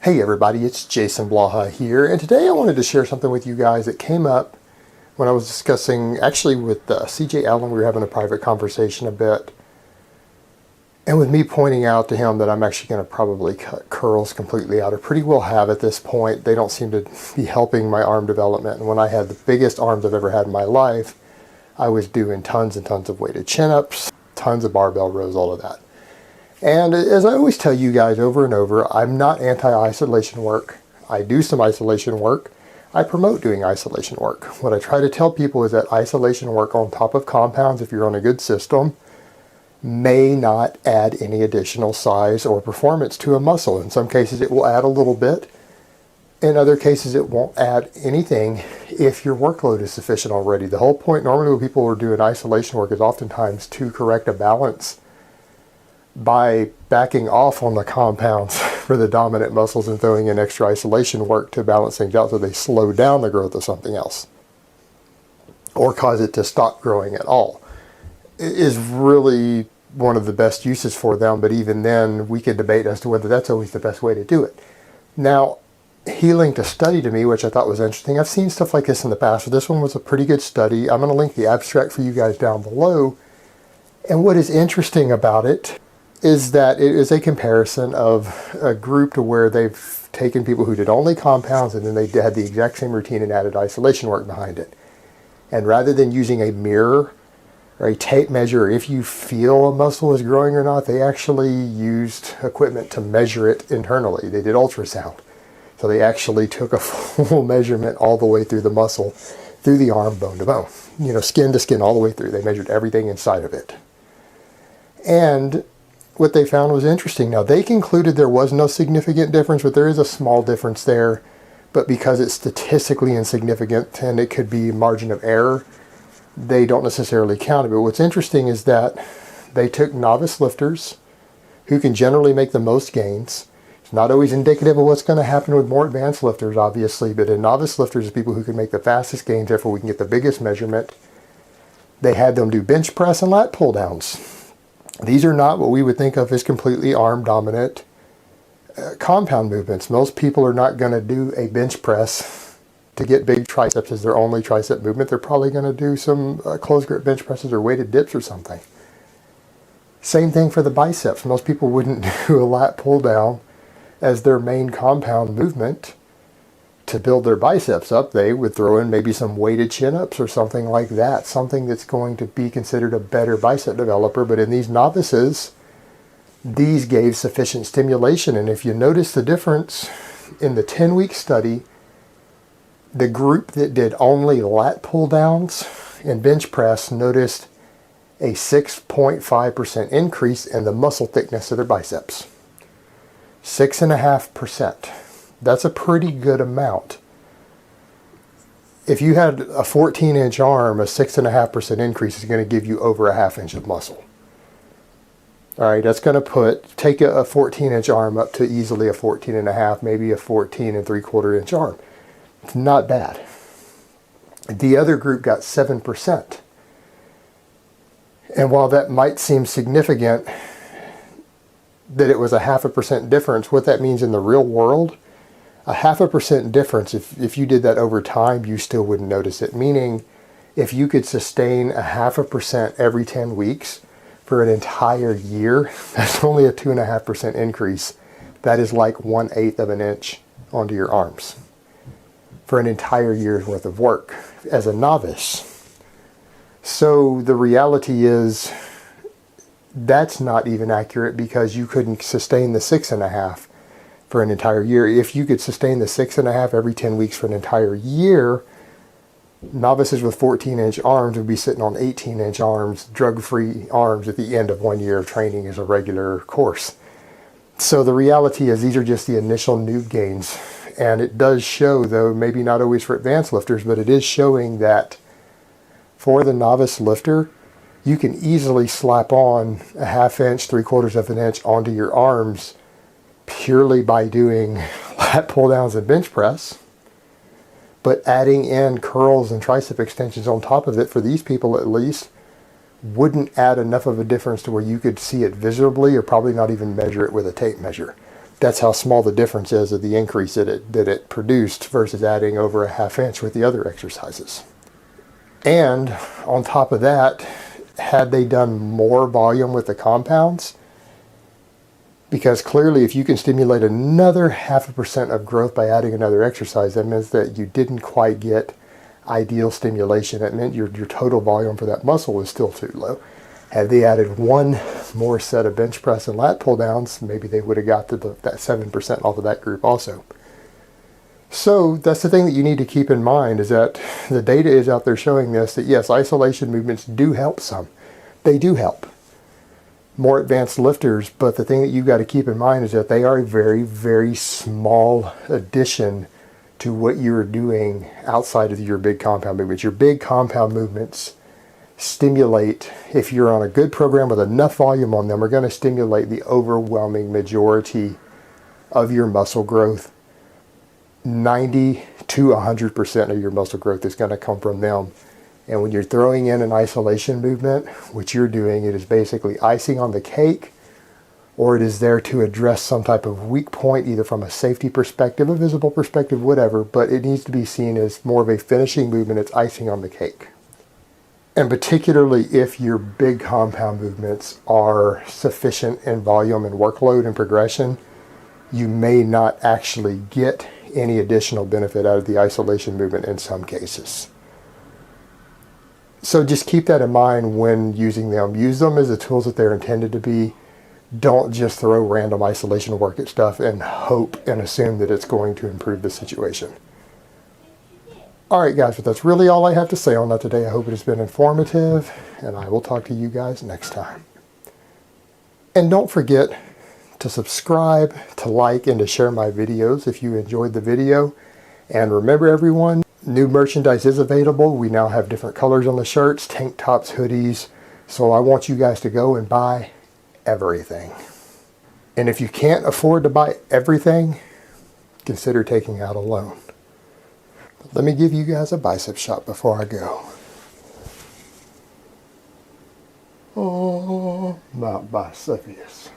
Hey everybody, it's Jason Blaha here, and today I wanted to share something with you guys that came up when I was discussing, actually with CJ Allen. We were having a private conversation a bit, and with me pointing out to him that I'm actually going to probably cut curls completely out, or pretty well have at this point. They don't seem to be helping my arm development, and when I had the biggest arms I've ever had in my life, I was doing tons and tons of weighted chin-ups, tons of barbell rows, all of that. And as I always tell you guys over and over, I'm not anti-isolation work. I do some isolation work. I promote doing isolation work. What I try to tell people is that isolation work on top of compounds, if you're on a good system, may not add any additional size or performance to a muscle. In some cases it will add a little bit. In other cases it won't add anything if your workload is sufficient already. The whole point normally when people are doing isolation work is oftentimes to correct a balance by backing off on the compounds for the dominant muscles and throwing in extra isolation work to balance things out so they slow down the growth of something else or cause it to stop growing at all. It is really one of the best uses for them, but even then we can debate as to whether that's always the best way to do it. Now, healing to study to me, which I thought was interesting. I've seen stuff like this in the past, so this one was a pretty good study. I'm going to link the abstract for you guys down below. And what is interesting about it is that it is a comparison of a group to where they've taken people who did only compounds and then they had the exact same routine and added isolation work behind it. And rather than using a mirror or a tape measure if you feel a muscle is growing or not, they actually used equipment to measure it internally. They did ultrasound. So they actually took a full measurement all the way through the muscle, through the arm, bone to bone, skin to skin, all the way through. They measured everything inside of it. And what they found was interesting. Now, they concluded there was no significant difference, but there is a small difference there. But because it's statistically insignificant and it could be margin of error, they don't necessarily count it. But what's interesting is that they took novice lifters who can generally make the most gains. It's not always indicative of what's going to happen with more advanced lifters, obviously, but in novice lifters, people who can make the fastest gains, therefore we can get the biggest measurement. They had them do bench press and lat pull downs. These are not what we would think of as completely arm dominant compound movements. Most people are not going to do a bench press to get big triceps as their only tricep movement. They're probably going to do some closed grip bench presses or weighted dips or something. Same thing for the biceps. Most people wouldn't do a lat pull down as their main compound movement. To build their biceps up, they would throw in maybe some weighted chin-ups or something like that, something that's going to be considered a better bicep developer. But in these novices, these gave sufficient stimulation. And if you notice the difference in the 10-week study, the group that did only lat pull downs and bench press noticed a 6.5% increase in the muscle thickness of their biceps. 6.5%. That's a pretty good amount. If you had a 14-inch arm, a 6.5% increase is going to give you over a half inch of muscle. All right, that's going to take a 14-inch arm up to easily a 14.5, maybe a 14.75-inch arm. It's not bad. The other group got 7%. And while that might seem significant that it was a 0.5% difference, what that means in the real world, a 0.5% difference, if you did that over time, you still wouldn't notice it. Meaning, if you could sustain a 0.5% every 10 weeks for an entire year, that's only a 2.5% increase. That is like 1/8 of an inch onto your arms for an entire year's worth of work as a novice. So the reality is that's not even accurate because you couldn't sustain the 6.5 for an entire year. If you could sustain the 6.5 every 10 weeks for an entire year, novices with 14-inch arms would be sitting on 18-inch arms, drug-free arms at the end of 1 year of training as a regular course. So the reality is these are just the initial noob gains. And it does show, though, maybe not always for advanced lifters, but it is showing that for the novice lifter, you can easily slap on a 1/2 inch, 3/4 of an inch onto your arms purely by doing lat pull downs and bench press, but adding in curls and tricep extensions on top of it, for these people at least, wouldn't add enough of a difference to where you could see it visibly or probably not even measure it with a tape measure. That's how small the difference is of the increase that it produced versus adding over a half inch with the other exercises. And on top of that, had they done more volume with the compounds, because clearly if you can stimulate another 0.5% of growth by adding another exercise, that means that you didn't quite get ideal stimulation. That meant your total volume for that muscle was still too low. Had they added one more set of bench press and lat pull downs, maybe they would have got to that 7% off of that group also. So that's the thing that you need to keep in mind, is that the data is out there showing this, that yes, isolation movements do help some. They do help more advanced lifters, but the thing that you've got to keep in mind is that they are a very, very small addition to what you're doing outside of your big compound movements. Your big compound movements stimulate, if you're on a good program with enough volume on them, are going to stimulate the overwhelming majority of your muscle growth. 90 to 100% of your muscle growth is going to come from them. And when you're throwing in an isolation movement, what you're doing, it is basically icing on the cake, or it is there to address some type of weak point, either from a safety perspective, a visible perspective, whatever, but it needs to be seen as more of a finishing movement. It's icing on the cake. And particularly if your big compound movements are sufficient in volume and workload and progression, you may not actually get any additional benefit out of the isolation movement in some cases. So just keep that in mind when using them. Use them as the tools that they're intended to be. Don't just throw random isolation work at stuff and hope and assume that it's going to improve the situation. Alright guys, but that's really all I have to say on that today. I hope it has been informative, and I will talk to you guys next time. And don't forget to subscribe, to like, and to share my videos if you enjoyed the video. And remember everyone, new merchandise is available. We now have different colors on the shirts, tank tops, hoodies. So I want you guys to go and buy everything. And if you can't afford to buy everything, consider taking out a loan. But let me give you guys a bicep shot before I go. Oh, my biceps.